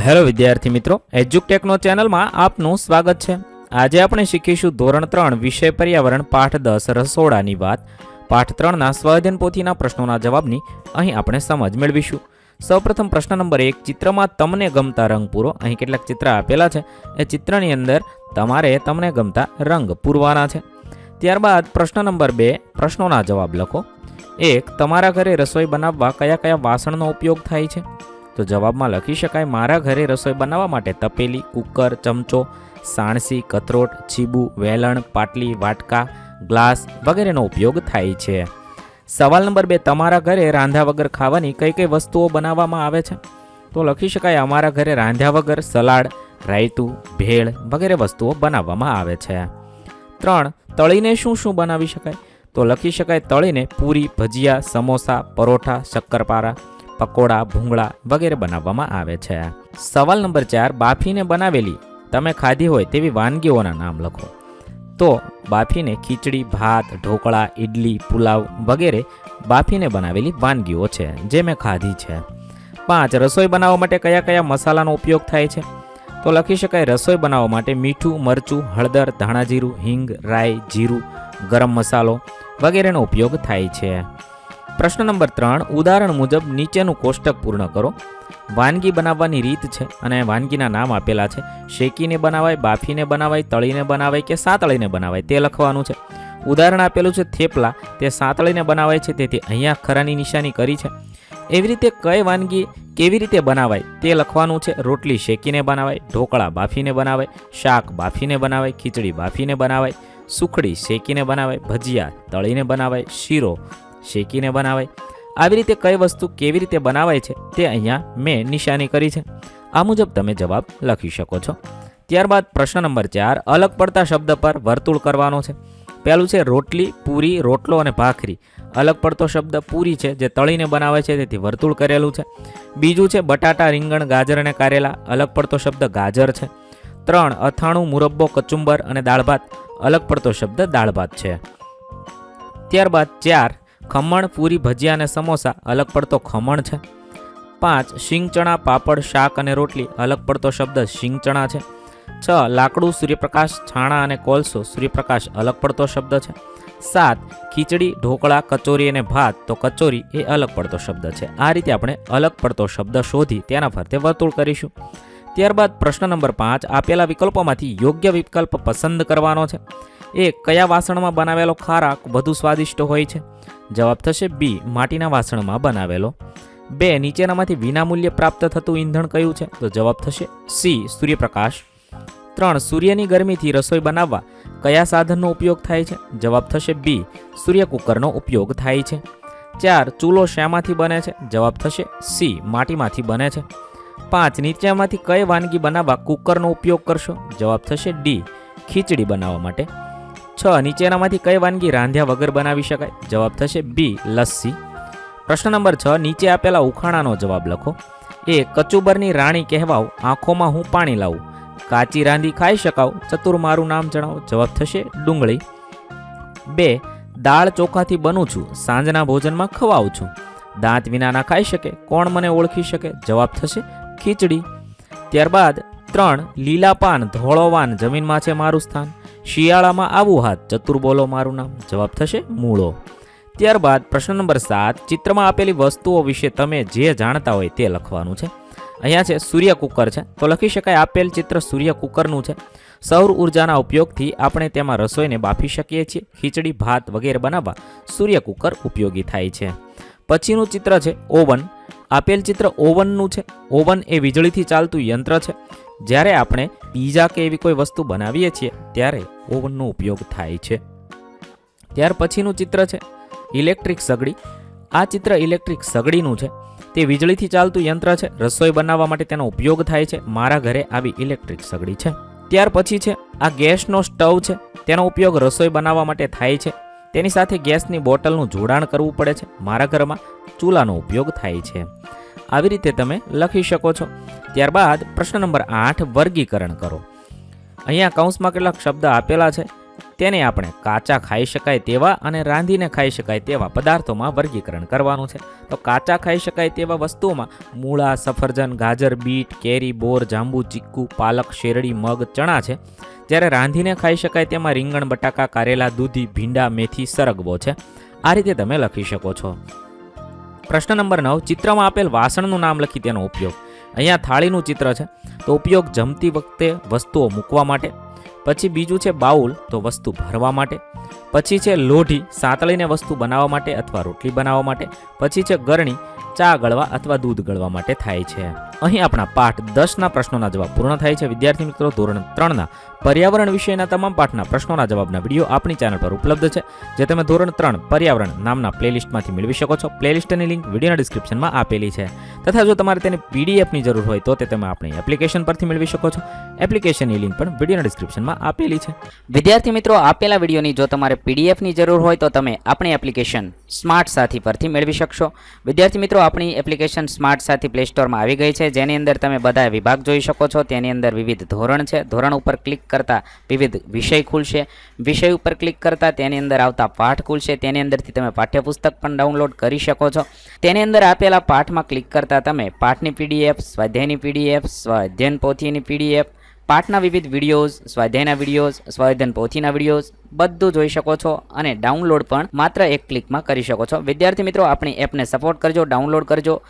Hello વિદ્યાર્થી મિત્રો, એજ્યુકટેકનો ચેનલમાં આપનું સ્વાગત છે। આજે આપણે શીખીશું ધોરણ 3 વિષય પર્યાવરણ પાઠ 10 રસોડાની વાત। પાઠ 3ના સ્વાધ્યાયન પોથીના પ્રશ્નોના જવાબની અહીં આપણે સમજ મેળવીશું। સૌપ્રથમ પ્રશ્ન નંબર 1, ચિત્રમાં તમને ગમતા રંગ પૂરો। અહીં કેટલાક ચિત્ર આપેલા છે, એ ચિત્રની અંદર તમારે તમને ગમતા રંગ પૂરવાના છે। ત્યારબાદ પ્રશ્ન નંબર 2, પ્રશ્નોના જવાબ લખો। 1, તમારા ઘરે રસોઈ બનાવવા કયા કયા વાસણનો ઉપયોગ થાય છે? તો જવાબમાં લખી શકાય, મારા ઘરે રસોઈ બનાવવા માટે તપેલી, કુકર, ચમચો, સાણસી, કથરોટ, છીબું, વેલણ, પાટલી, વાટકા, ગ્લાસ વગેરેનો ઉપયોગ થાય છે। સવાલ નંબર 2, તમારા ઘરે રાંધ્યા વગર ખાવાની કઈ કઈ વસ્તુઓ બનાવવામાં આવે છે? તો લખી શકાય, અમારા ઘરે રાંધ્યા વગર સલાડ, રાયતું, ભેળ વગેરે વસ્તુઓ બનાવવામાં આવે છે। 3, તળીને શું શું બનાવી શકાય? તો લખી શકાય, તળીને પૂરી, ભજીયા, સમોસા, પરોઠા, શક્કરપારા, પકોડા, ભૂંગળા વગેરે બનાવવામાં આવે છે। સવાલ નંબર 4, બાફીને બનાવેલી તમે ખાધી હોય તેવી વાનગીઓના નામ લખો। તો બાફીને ખીચડી, ભાત, ઢોકળા, ઇડલી, પુલાવ વગેરે બાફીને બનાવેલી વાનગીઓ છે જે મેં ખાધી છે। 5, રસોઈ બનાવવા માટે કયા કયા મસાલાનો ઉપયોગ થાય છે? તો લખી શકાય, રસોઈ બનાવવા માટે મીઠું, મરચું, હળદર, ધાણાજીરું, હિંગ, રાઈ, જીરું, ગરમ મસાલો વગેરેનો ઉપયોગ થાય છે। પ્રશ્ન નંબર 3, ઉદાહરણ મુજબ નીચેનું કોષ્ટક પૂર્ણ કરો। વાનગી બનાવવાની રીત છે અને વાનગીના નામ આપેલા છે। શેકીને બનાવાય, બાફીને બનાવાય, તળીને બનાવાય કે સાતળીને બનાવાય તે લખવાનું છે। ઉદાહરણ આપેલું છે થેપલા, તે સાતળીને બનાવાય છે, તેથી અહીંયા ખરાની નિશાની કરી છે। એવી રીતે કઈ વાનગી કેવી રીતે બનાવાય તે લખવાનું છે। રોટલી શેકીને બનાવાય, ઢોકળા બાફીને બનાવાય, શાક બાફીને બનાવાય, ખીચડી બાફીને બનાવાય, સુખડી શેકીને બનાવાય, ભજીયા તળીને બનાવાય, શીરો શેકીને બનાવાય। આવી રીતે કઈ વસ્તુ કેવી રીતે બનાવાય છે તે અહીંયા મેં નિશાની કરી છે। આ મુજબ તમે જવાબ લખી શકો છો। ત્યારબાદ પ્રશ્ન નંબર 4, અલગ પડતા શબ્દ પર વર્તુળ કરવાનો છે। પહેલું છે રોટલી, પૂરી, રોટલો અને ભાખરી। અલગ પડતો શબ્દ પૂરી છે, જે તળીને બનાવે છે, તેથી વર્તુળ કરેલું છે। બીજું છે બટાટા, રીંગણ, ગાજર અને કારેલા। અલગ પડતો શબ્દ ગાજર છે। 3, અથાણું, મુરબ્બો, કચુંબર અને દાળ ભાત। અલગ પડતો શબ્દ દાળ ભાત છે। ત્યારબાદ 4, ખમણ, પૂરી, ભજીયા અને સમોસા। અલગ પડતો ખમણ છે। 5, શીંગ ચણા, પાપડ, શાક અને રોટલી। અલગ પડતો શબ્દ શીંગ ચણા છે। 6, લાકડું, સૂર્યપ્રકાશ, છાણા અને કોલસો। સૂર્યપ્રકાશ અલગ પડતો શબ્દ છે। 7, ખીચડી, ઢોકળા, કચોરી અને ભાત। તો કચોરી એ અલગ પડતો શબ્દ છે। આ રીતે આપણે અલગ પડતો શબ્દ શોધી તેના ફરતે વર્તુળ કરીશું। ત્યારબાદ પ્રશ્ન નંબર 5, આપેલા વિકલ્પોમાંથી યોગ્ય વિકલ્પ પસંદ કરવાનો છે। 1, કયા વાસણમાં બનાવેલો ખોરાક વધુ સ્વાદિષ્ટ હોય છે? જવાબ થશે બી, માટીના વાસણમાં બનાવેલો। 2, નીચેનામાંથી વિનામૂલ્યે પ્રાપ્ત થતું ઈંધણ કયું છે? તો જવાબ થશે સી, સૂર્યપ્રકાશ। 3, સૂર્યની ગરમીથી રસોઈ બનાવવા કયા સાધનનો ઉપયોગ થાય છે? જવાબ થશે બી, સૂર્ય કુકરનો ઉપયોગ થાય છે। 4, ચૂલો શામાંથી બને છે? જવાબ થશે સી, માટીમાંથી બને છે। 5, નીચેમાંથી કઈ વાનગી બનાવવા કુકરનો ઉપયોગ કરશો? જવાબ થશે ડી, ખીચડી બનાવવા માટે। 6, નીચેનામાંથી કઈ વાનગી રાંધ્યા વગર બનાવી શકાય? જવાબ થશે બી, લસ્સી। પ્રશ્ન નંબર 6, નીચે આપેલા ઉખાણાનો જવાબ લખો। 1, કચુંબરની રાણી કહેવાવ, આંખોમાં હું પાણી લાવું। કાચી રાંધી ખાઈ શકાવ, ચતુર મારું નામ જણાવો। જવાબ થશે ડુંગળી। 2, દાળ ચોખાથી બનું છું, સાંજના ભોજનમાં ખવાઉં છું। દાંત વિના ના ખાઈ શકે, કોણ મને ઓળખી શકે? જવાબ થશે ખીચડી। ત્યારબાદ 3, લીલા પાન, ધોળો વાન, જમીનમાં છે મારું સ્થાન। શિયાળામાં આવું હાથ, ચતુર બોલો મારું નામ। જવાબ થશે મૂળો। ત્યારબાદ પ્રશ્ન નંબર 7, ચિત્રમાં આપેલી વસ્તુઓ વિશે તમે જે જાણતા હોય તે લખવાનું છે। અહીંયા છે સૂર્ય કુકર છે, તો લખી શકાય, આપેલ ચિત્ર સૂર્ય કુકરનું છે। સૌર ઉર્જાના ઉપયોગથી આપણે તેમાં રસોઈને બાફી શકીએ છીએ। ખીચડી, ભાત વગેરે બનાવવા સૂર્ય કુકર ઉપયોગી થાય છે। પછીનું ચિત્ર છે ઓવન। આપેલ ચિત્ર ઓવનનું છે। ઓવન એ વીજળીથી ચાલતું યંત્ર છે। જ્યારે આપણે પીઝા કે એવી કોઈ વસ્તુ બનાવીએ છીએ ત્યારે ઓવનનો ઉપયોગ થાય છે। ત્યાર પછીનું ચિત્ર છે ઇલેક્ટ્રિક સગડી। આ ચિત્ર ઇલેક્ટ્રિક સગડીનું છે, તે વીજળીથી ચાલતું યંત્ર છે। રસોઈ બનાવવા માટે તેનો ઉપયોગ થાય છે। મારા ઘરે આવી ઇલેક્ટ્રિક સગડી છે। ત્યાર પછી છે આ ગેસનો સ્ટવ છે, તેનો ઉપયોગ રસોઈ બનાવવા માટે થાય છે। તેની સાથે ગેસની બોટલનું જોડાણ કરવું પડે છે। મારા ઘરમાં ચૂલાનો ઉપયોગ થાય છે। આવી રીતે તમે લખી શકો છો। ત્યારબાદ પ્રશ્ન નંબર 8, વર્ગીકરણ કરો। અહીંયા કૌંસમાં કેટલાક શબ્દ આપેલા છે, તેને આપણે કાચા ખાઈ શકાય તેવા અને રાંધીને ખાઈ શકાય તેવા પદાર્થોમાં વર્ગીકરણ કરવાનું છે. તો કાચા ખાઈ શકાય તેવા વસ્તુઓમાં મૂળા, સફરજન, ગાજર, બીટ, કેરી, બોર, જાંબુ, ચીકુ, પાલક, શેરડી, મગ, ચણા છે. જ્યારે રાંધીને ખાઈ શકાય તેમાં રીંગણ, બટાકા, કારેલા, દૂધી, ભીંડા, મેથી, સરગવો છે. આ રીતે તમે લખી શકો છો. પ્રશ્ન નંબર 9, ચિત્રમાં આપેલ વાસણનું નામ લખી તેનો ઉપયોગ. અહીંયા થાળીનું ચિત્ર છે, તો ઉપયોગ જમતી વખતે વસ્તુઓ મૂકવા માટે. પછી બીજું છે બાઉલ, તો વસ્તુ ભરવા માટે. પછી છે લોઢી, સાંતળીને વસ્તુ બનાવવા માટે અથવા રોટલી બનાવવા માટે. પછી છે ગરણી, ચા ગળવા અથવા દૂધ ગળવા માટે થાય છે. અહીં આપણા પાઠ 10ના પ્રશ્નોના જવાબ પૂર્ણ થાય છે. વિદ્યાર્થી મિત્રો, ધોરણ 3ના પર્યાવરણ વિષયના તમામ પાઠના પ્રશ્નોના જવાબના વિડીયો આપણી ચેનલ પર ઉપલબ્ધ છે, જે તમે ધોરણ 3 પર્યાવરણ નામના પ્લેલિસ્ટમાંથી મેળવી શકો છો. પ્લેલિસ્ટની લિંક વિડીયોના ડિસ્ક્રિપ્શનમાં આપેલી છે. તથા જો તમારે તેની પીડીએફની જરૂર હોય તો તે તમે આપણી એપ્લિકેશન પરથી મેળવી શકો છો. એપ્લિકેશનની લિંક પણ વિડીયોના ડિસ્ક્રિપ્શનમાં આપેલી છે. વિદ્યાર્થી મિત્રો, આપેલા વિડીયોની જો તમારે પીડીએફની જરૂર હોય તો તમે આપણી એપ્લિકેશન સ્માર્ટ સાથી પરથી મેળવી શકશો. વિદ્યાર્થી મિત્રો, આપણી એપ્લિકેશન સ્માર્ટ સાથી પ્લે સ્ટોરમાં આવી ગઈ છે, જેની અંદર તમે બધા વિભાગ જોઈ શકો છો. તેની અંદર વિવિધ ધોરણ છે. ધોરણ ઉપર ક્લિક કરતા વિવિધ વિષય ખુલશે. વિષય ઉપર ક્લિક કરતા તેની અંદર આવતા પાઠ ખુલશે. તેની અંદરથી તમે પાઠ્યપુસ્તક પણ ડાઉનલોડ કરી શકો છો. તેની અંદર આપેલા પાઠમાં ક્લિક કરતા તમે પાઠની પીડીએફ, સ્વાધ્યાયની પીડીએફ, સ્વાધ્યાયન પોથીની પીડીએફ, પાઠના વિવિધ વિડીયોઝ, સ્વાધ્યાયના વિડીયોઝ, સ્વાધ્યાયન પોથીના વિડીયોઝ બધું જોઈ શકો છો અને ડાઉનલોડ પણ માત્ર એક ક્લિકમાં કરી શકો છો. વિદ્યાર્થી મિત્રો, આપણી એપને સપોર્ટ કરજો, ડાઉનલોડ કરજો